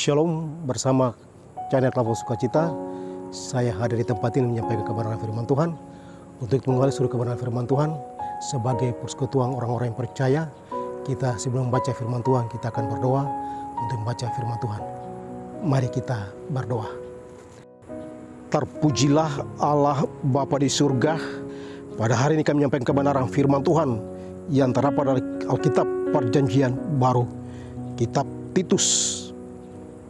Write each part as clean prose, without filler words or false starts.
Shalom, bersama channel Klavos Sukacita. Saya hadir di tempat ini menyampaikan kebenaran firman Tuhan. Untuk menggali seluruh kebenaran firman Tuhan sebagai persekutuan orang-orang yang percaya, kita sebelum membaca firman Tuhan, kita akan berdoa untuk membaca firman Tuhan. Mari kita berdoa. Terpujilah Allah Bapa di surga. Pada hari ini kami menyampaikan kebenaran firman Tuhan yang terdapat dari Alkitab Perjanjian Baru, Kitab Titus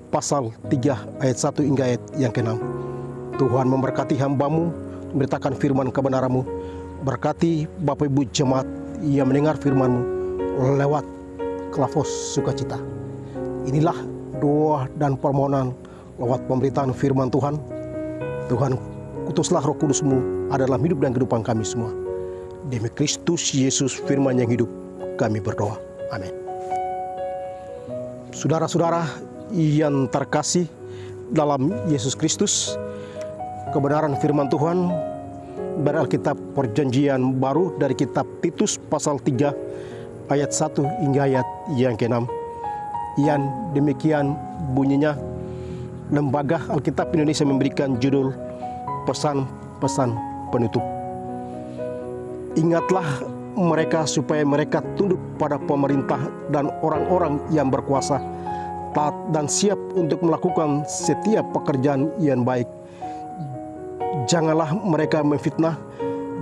pasal 3 ayat 1 hingga ayat yang ke-6. Tuhan memberkati hamba-Mu, memberitakan firman kebenaran-Mu. Berkati Bapak Ibu jemaat yang mendengar firman-Mu lewat Klavos Sukacita. Inilah doa dan permohonan lewat pemberitaan firman Tuhan. Tuhan, utuslah Roh Kudus-Mu adalah hidup dan kehidupan kami semua. Demi Kristus Yesus firman yang hidup, kami berdoa. Amin. Saudara-saudara yang terkasih dalam Yesus Kristus, kebenaran firman Tuhan dari Alkitab Perjanjian Baru dari Kitab Titus pasal 3 ayat 1 hingga ayat yang ke-6. Yang demikian bunyinya. Lembaga Alkitab Indonesia memberikan judul Pesan-pesan Penutup. Ingatlah mereka supaya mereka tunduk pada pemerintah dan orang-orang yang berkuasa, taat dan siap untuk melakukan setiap pekerjaan yang baik. Janganlah mereka memfitnah,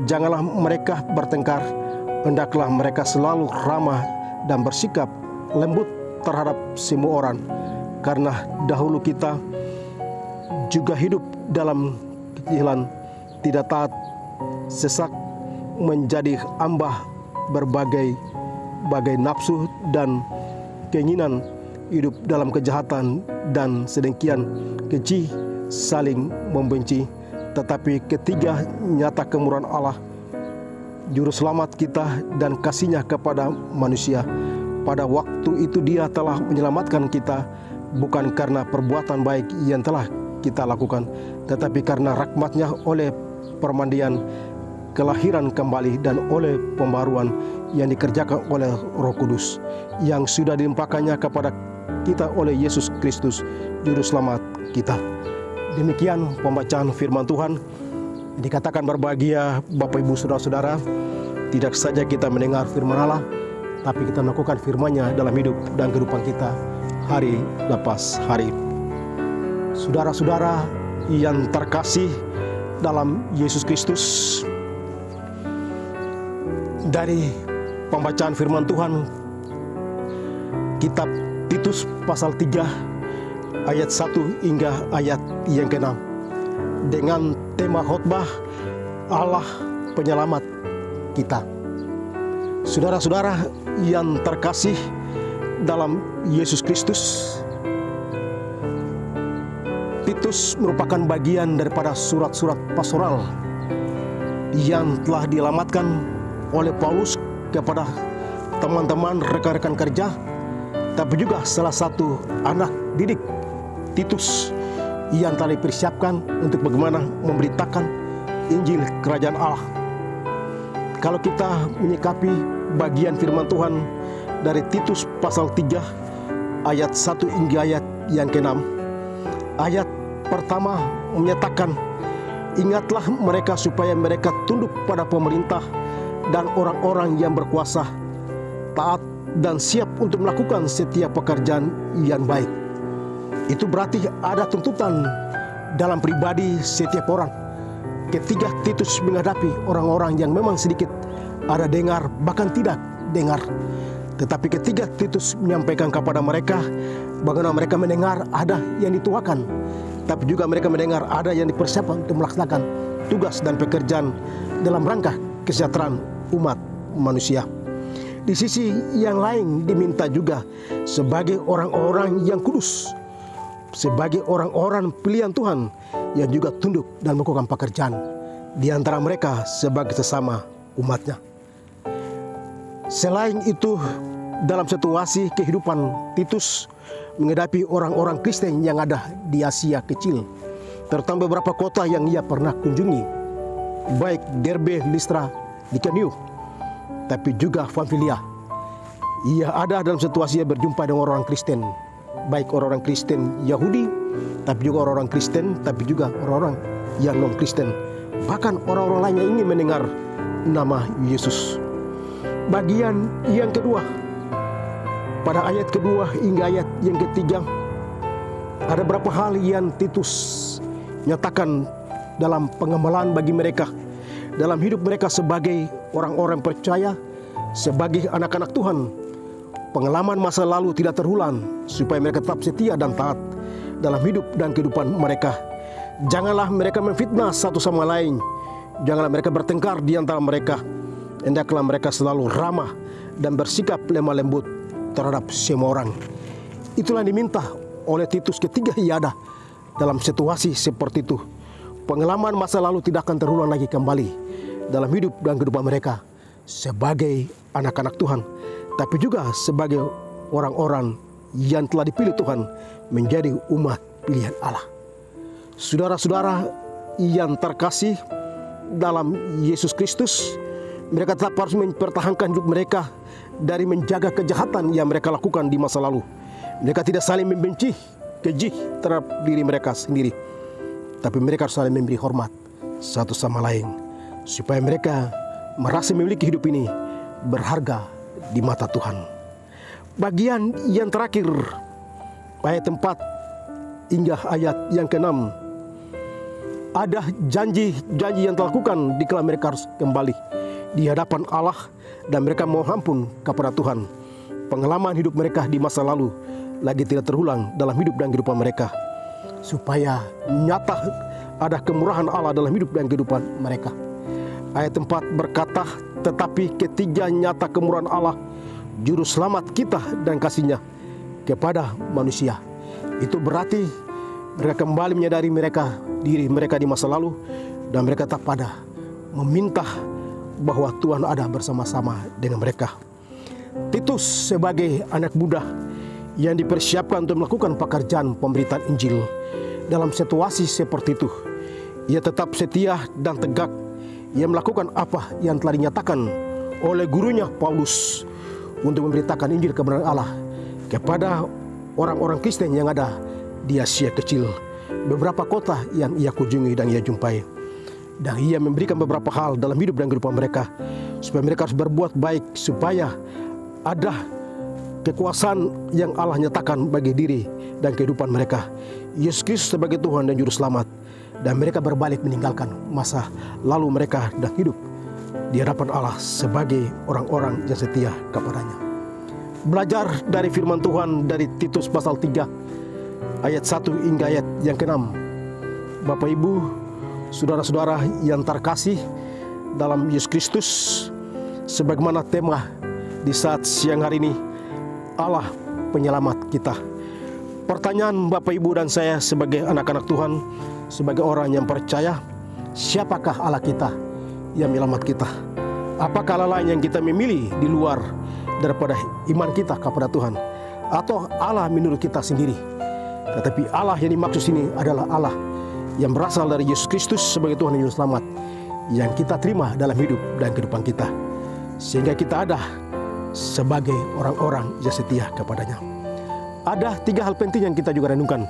janganlah mereka bertengkar, hendaklah mereka selalu ramah dan bersikap lembut terhadap semua orang, karena dahulu kita juga hidup dalam kejahilan, tidak taat, sesak, menjadi hamba berbagai nafsu dan keinginan, hidup dalam kejahatan dan sedemikian keji, saling membenci. Tetapi ketika nyata kemurahan Allah, juru selamat kita dan kasih-Nya kepada manusia, pada waktu itu Dia telah menyelamatkan kita, bukan karena perbuatan baik yang telah kita lakukan, tetapi karena rahmat-Nya oleh permandian, kelahiran kembali, dan oleh pembaruan yang dikerjakan oleh Roh Kudus yang sudah dilimpahkannya kepada kita oleh Yesus Kristus, juru selamat kita. Demikian pembacaan firman Tuhan. Dikatakan berbahagia Bapak Ibu Saudara-saudara, tidak saja kita mendengar firman Allah, tapi kita melakukan firman-Nya dalam hidup dan kehidupan kita hari lepas hari. Saudara-saudara yang terkasih dalam Yesus Kristus, dari pembacaan firman Tuhan Kitab Titus pasal 3 ayat 1 hingga ayat yang ke-6 dengan tema khotbah Allah penyelamat kita. Saudara-saudara yang terkasih dalam Yesus Kristus, Titus merupakan bagian daripada surat-surat pastoral yang telah dialamatkan oleh Paulus kepada teman-teman rekan-rekan kerja, tapi juga salah satu anak didik Titus yang telah dipersiapkan untuk bagaimana memberitakan Injil Kerajaan Allah. Kalau kita menyikapi bagian firman Tuhan dari Titus pasal 3 ayat 1 hingga ayat yang ke-6, ayat pertama menyatakan, ingatlah mereka supaya mereka tunduk pada pemerintah dan orang-orang yang berkuasa, taat dan siap untuk melakukan setiap pekerjaan yang baik. Itu berarti ada tuntutan dalam pribadi setiap orang. Ketika Titus menghadapi orang-orang yang memang sedikit ada dengar, bahkan tidak dengar. Tetapi ketika Titus menyampaikan kepada mereka, bagaimana mereka mendengar ada yang dituakan, tapi juga mereka mendengar ada yang dipersiapkan untuk melaksanakan tugas dan pekerjaan dalam rangka kesejahteraan umat manusia. Di sisi yang lain diminta juga sebagai orang-orang yang kudus, sebagai orang-orang pilihan Tuhan yang juga tunduk dan melakukan pekerjaan di antara mereka sebagai sesama umatnya. Selain itu, dalam situasi kehidupan Titus menghadapi orang-orang Kristen yang ada di Asia Kecil, terutama beberapa kota yang ia pernah kunjungi, baik Derbe, Listra, Ikonium, tapi juga Pamfilia. Ia ada dalam situasi berjumpa dengan orang Kristen baik orang-orang Kristen Yahudi, tapi juga orang-orang Kristen, tapi juga orang-orang yang non-Kristen. Bahkan orang-orang lain yang ingin mendengar nama Yesus. Bagian yang kedua, pada ayat kedua hingga ayat yang ketiga, ada beberapa hal yang Titus nyatakan dalam pengamalan bagi mereka, dalam hidup mereka sebagai orang-orang percaya, sebagai anak-anak Tuhan. Pengalaman masa lalu tidak terulang, supaya mereka tetap setia dan taat dalam hidup dan kehidupan mereka. Janganlah mereka memfitnah satu sama lain, janganlah mereka bertengkar di antara mereka. Hendaklah mereka selalu ramah dan bersikap lemah lembut terhadap semua orang. Itulah yang diminta oleh Titus ketika ia ada dalam situasi seperti itu. Pengalaman masa lalu tidak akan terulang lagi kembali dalam hidup dan kehidupan mereka sebagai anak-anak Tuhan, tapi juga sebagai orang-orang yang telah dipilih Tuhan menjadi umat pilihan Allah. Saudara-saudara yang terkasih dalam Yesus Kristus, mereka tetap harus mempertahankan hidup mereka dari menjaga kejahatan yang mereka lakukan di masa lalu. Mereka tidak saling membenci, keji terhadap diri mereka sendiri, tapi mereka harus saling memberi hormat satu sama lain, supaya mereka merasa memiliki hidup ini berharga di mata Tuhan. Bagian yang terakhir, ayat 4 hingga ayat yang ke-6, ada janji-janji yang dilakukan dikala mereka harus kembali di hadapan Allah dan mereka mohon ampun kepada Tuhan. Pengalaman hidup mereka di masa lalu lagi tidak terulang dalam hidup dan kehidupan mereka, supaya nyata ada kemurahan Allah dalam hidup dan kehidupan mereka. Ayat 4 berkata, tetapi ketika nyata kemurahan Allah, juru selamat kita dan kasih-Nya kepada manusia. Itu berarti mereka kembali menyadari diri mereka di masa lalu, dan mereka tak pada meminta bahwa Tuhan ada bersama-sama dengan mereka. Titus sebagai anak muda yang dipersiapkan untuk melakukan pekerjaan pemberitaan Injil dalam situasi seperti itu, ia tetap setia dan tegak. Ia melakukan apa yang telah dinyatakan oleh gurunya Paulus untuk memberitakan Injil kebenaran Allah kepada orang-orang Kristen yang ada di Asia Kecil, beberapa kota yang ia kunjungi dan ia jumpai. Dan ia memberikan beberapa hal dalam hidup dan kehidupan mereka, supaya mereka harus berbuat baik, supaya ada kekuasaan yang Allah nyatakan bagi diri dan kehidupan mereka, Yesus Kristus sebagai Tuhan dan Juru Selamat. Dan mereka berbalik meninggalkan masa lalu mereka dan hidup di hadapan Allah sebagai orang-orang yang setia kepadanya. Belajar dari firman Tuhan dari Titus pasal 3 ayat 1 hingga ayat yang ke-6. Bapak Ibu, saudara-saudara yang terkasih dalam Yesus Kristus, sebagaimana tema di saat siang hari ini, Allah penyelamat kita. Pertanyaan Bapak Ibu dan saya sebagai anak-anak Tuhan, sebagai orang yang percaya, siapakah Allah kita yang menyelamat kita? Apakah Allah lain yang kita memilih di luar daripada iman kita kepada Tuhan, atau Allah menurut kita sendiri? Tetapi Allah yang dimaksud sini adalah Allah yang berasal dari Yesus Kristus sebagai Tuhan dan Juru Selamat, yang kita terima dalam hidup dan kehidupan kita, sehingga kita ada sebagai orang-orang yang setia kepadanya. Ada 3 hal penting yang kita juga renungkan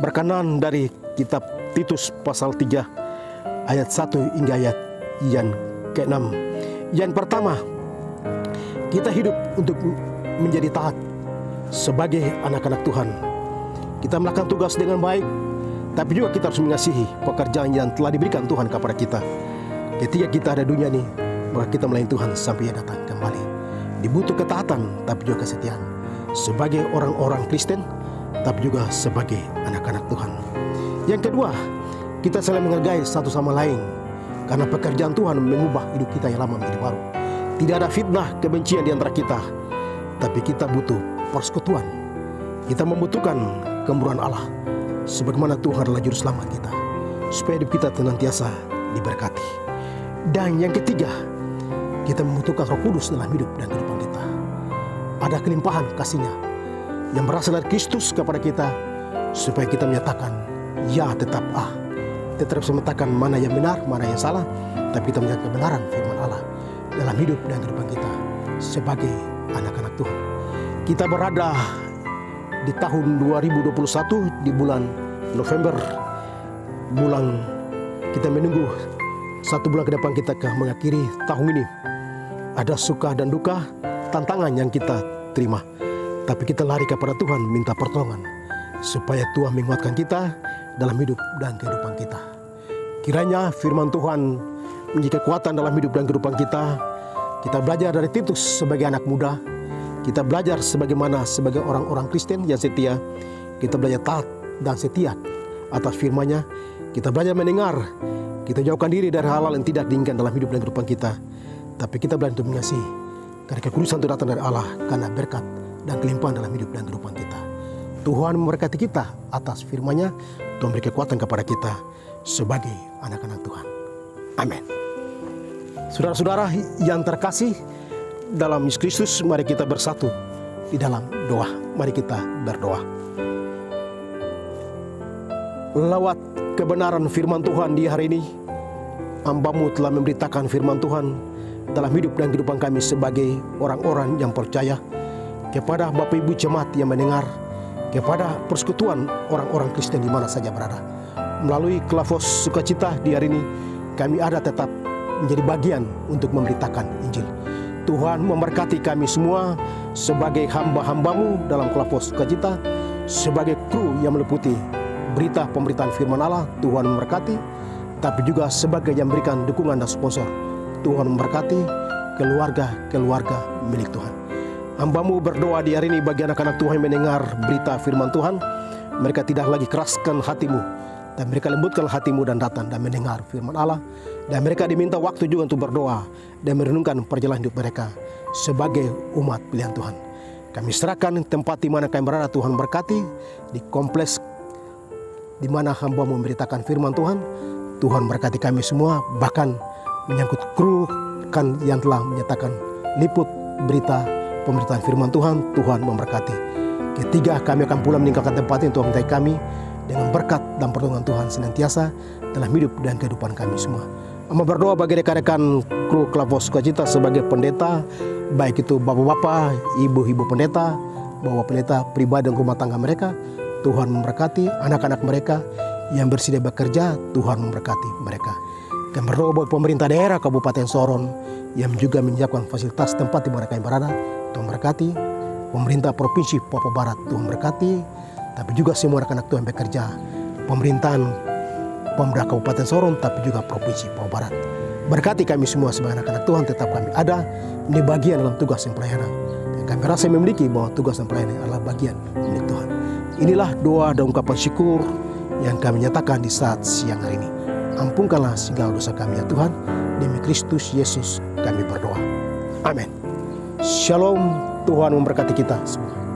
berkenan dari kitab Titus pasal 3 ayat 1 hingga ayat yang ke-6. Yang pertama, kita hidup untuk menjadi taat sebagai anak-anak Tuhan. Kita melakukan tugas dengan baik, tapi juga kita harus mengasihi pekerjaan yang telah diberikan Tuhan kepada kita. Ketika kita ada dunia ini, maka kita melayani Tuhan sampai Ia datang kembali. Dibutuh ketaatan, tapi juga kesetiaan sebagai orang-orang Kristen, tapi juga sebagai anak-anak Tuhan. Yang kedua, kita saling menghargai satu sama lain, karena pekerjaan Tuhan mengubah hidup kita yang lama menjadi baru. Tidak ada fitnah, kebencian di antara kita, tapi kita butuh persekutuan. Kita membutuhkan kemurahan Allah, sebagaimana Tuhan adalah Juru Selamat kita, supaya hidup kita senantiasa diberkati. Dan yang ketiga, kita membutuhkan Roh Kudus dalam hidup dan kehidupan kita. Ada kelimpahan kasih-Nya yang berasal dari Kristus kepada kita, supaya kita menyatakan ya tetap tetap bisa mengatakan mana yang benar, mana yang salah, tapi kita menyatakan kebenaran firman Allah dalam hidup dan kehidupan kita sebagai anak-anak Tuhan. Kita berada di tahun 2021 di bulan November, bulan kita menunggu 1 bulan ke depan kita mengakhiri tahun ini. Ada suka dan duka, tantangan yang kita terima, tapi kita lari kepada Tuhan minta pertolongan supaya Tuhan menguatkan kita dalam hidup dan kehidupan kita. Kiranya firman Tuhan menjadi kekuatan dalam hidup dan kehidupan kita. Kita belajar dari Titus sebagai anak muda. Kita belajar sebagaimana sebagai orang-orang Kristen yang setia. Kita belajar taat dan setia atas firman-Nya. Kita belajar mendengar. Kita jauhkan diri dari hal-hal yang tidak diinginkan dalam hidup dan kehidupan kita. Tapi kita belajar untuk mengasihi. Karena kekudusan itu datang dari Allah. Karena berkat dan kelimpahan dalam hidup dan kehidupan kita. Tuhan memberkati kita atas firman-Nya. Tuhan beri kekuatan kepada kita sebagai anak-anak Tuhan. Amin. Saudara-saudara yang terkasih dalam Yesus Kristus, mari kita bersatu di dalam doa. Mari kita berdoa. Lewat kebenaran firman Tuhan di hari ini, hamba-Mu telah memberitakan firman Tuhan dalam hidup dan kehidupan kami sebagai orang-orang yang percaya, kepada Bapak Ibu jemaat yang mendengar, kepada persekutuan orang-orang Kristen di mana saja berada. Melalui Kelavos Sukacita di hari ini, kami ada tetap menjadi bagian untuk memberitakan Injil. Tuhan memberkati kami semua sebagai hamba-hamba-Mu dalam Kelavos Sukacita, sebagai kru yang meliputi berita pemberitaan firman Allah. Tuhan memberkati, tapi juga sebagai yang memberikan dukungan dan sponsor. Tuhan memberkati keluarga-keluarga milik Tuhan. Hamba-Mu berdoa di hari ini bagi anak-anak Tuhan yang mendengar berita firman Tuhan. Mereka tidak lagi keraskan hatimu, dan mereka lembutkan hatimu dan datang dan mendengar firman Allah. Dan mereka diminta waktu juga untuk berdoa dan merenungkan perjalanan hidup mereka sebagai umat pilihan Tuhan. Kami serahkan tempat di mana kami berada. Tuhan berkati di kompleks di mana hamba-Mu memberitakan firman Tuhan. Tuhan berkati kami semua, bahkan menyangkut kru kan yang telah menyatakan liput berita pemberitaan firman Tuhan. Tuhan memberkati. Ketiga, kami akan pula meninggalkan tempat ini. Tuhan menyertai kami dengan berkat dan pertolongan Tuhan senantiasa dalam hidup dan kehidupan kami semua. Amba berdoa bagi rekan-rekan kru Kelavos Sukacita sebagai pendeta, baik itu bapak-bapak, ibu-ibu pendeta, bapak pendeta pribadi dan rumah tangga mereka. Tuhan memberkati anak-anak mereka yang bersedia bekerja. Tuhan memberkati mereka. Kami berdoa buat pemerintah daerah Kabupaten Sorong yang juga menyiapkan fasilitas tempat di mana kami berada. Tuhan berkati. Pemerintah Provinsi Papua Barat, Tuhan berkati. Tapi juga semua anak-anak Tuhan bekerja. Pemerintahan pemerintah Kabupaten Sorong, tapi juga Provinsi Papua Barat. Berkati kami semua sebagai anak-anak Tuhan, tetap kami ada di bagian dalam tugas dan pelayanan. Dan kami rasa memiliki bahwa tugas dan pelayanan adalah bagian milik Tuhan. Inilah doa dan ungkapan syukur yang kami nyatakan di saat siang hari ini. Ampunkanlah segala dosa kami ya Tuhan. Demi Kristus Yesus kami berdoa. Amin. Shalom. Tuhan memberkati kita semua.